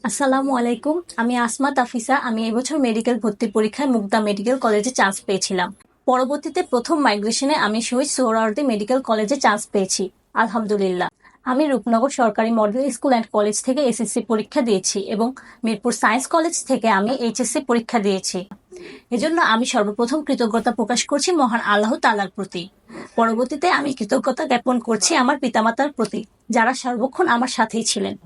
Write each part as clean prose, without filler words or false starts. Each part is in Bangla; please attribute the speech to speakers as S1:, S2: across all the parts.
S1: আসসালামু আলাইকুম। আমি আসমা তাফিসা। আমি এবছর মেডিকেল ভর্তি পরীক্ষায় মুগদা মেডিকেল কলেজে চান্স পেয়েছিলাম। পরবর্তীতে প্রথম মাইগ্রেশনে আমি শহীদ সোহরাওয়ার্দী মেডিকেল কলেজে চান্স পেয়েছি। আলহামদুলিল্লাহ। আমি রূপনগর সরকারি মডেল স্কুল অ্যান্ড কলেজ থেকে এসএসসি পরীক্ষা দিয়েছি এবং মিরপুর সায়েন্স কলেজ থেকে আমি এইচএসসি পরীক্ষা দিয়েছি। এজন্য আমি সর্বপ্রথম কৃতজ্ঞতা প্রকাশ করছি মহান আল্লাহ তাআলার প্রতি। পরবর্তীতে আমি কৃতজ্ঞতা জ্ঞাপন করছি আমার পিতামাতার প্রতি, যারা সর্বক্ষণ আমার সাথেই ছিলেন।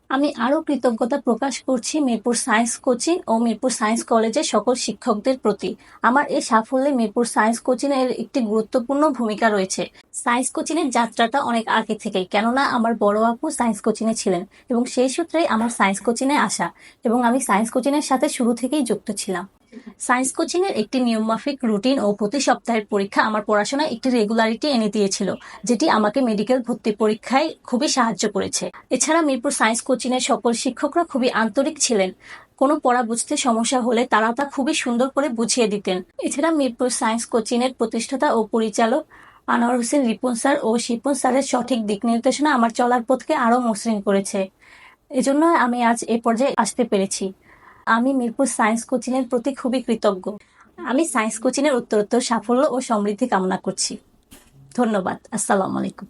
S1: আমি আরও কৃতজ্ঞতা প্রকাশ করছি মিরপুর সায়েন্স কোচিং ও মিরপুর সায়েন্স কলেজের সকল শিক্ষকদের প্রতি। আমার এই সাফল্যে মিরপুর সায়েন্স কোচিং এর একটি গুরুত্বপূর্ণ ভূমিকা রয়েছে। সায়েন্স কোচিং এর যাত্রাটা অনেক আগে থেকেই, কেননা আমার বড় আপু সায়েন্স কোচিং এ ছিলেন এবং সেই সূত্রেই আমার সায়েন্স কোচিং এ আসা, এবং আমি সায়েন্স কোচিং এর সাথে শুরু থেকেই যুক্ত ছিলাম। সায়েন্স কোচিং এর একটি নিয়মমাফিক রুটিন ও প্রতি সপ্তাহের পরীক্ষা আমার পড়াশোনায় একটি রেগুলারিটি এনে দিয়েছিল, যেটি আমাকে মেডিকেল ভর্তি পরীক্ষায় খুবই সাহায্য করেছে। এছাড়া মিরপুর সায়েন্স কোচিং এর সকল শিক্ষকরা খুবই আন্তরিক ছিলেন। কোনো পড়া বুঝতে সমস্যা হলে তারা তা খুবই সুন্দর করে বুঝিয়ে দিতেন। এছাড়া মিরপুর সায়েন্স কোচিং এর প্রতিষ্ঠাতা ও পরিচালক আনোয়ার হোসেন রিপন স্যার ও শিপন স্যারের সঠিক দিক নির্দেশনা আমার চলার পথকে আরো মসৃণ করেছে। এজন্য আমি আজ এ পর্যায়ে আসতে পেরেছি। আমি মিরপুর সায়েন্স কোচিং এর প্রতি খুবই কৃতজ্ঞ। আমি সায়েন্স কোচিং এর উত্তরোত্তর সাফল্য ও সমৃদ্ধি কামনা করছি। ধন্যবাদ। আসসালামু আলাইকুম।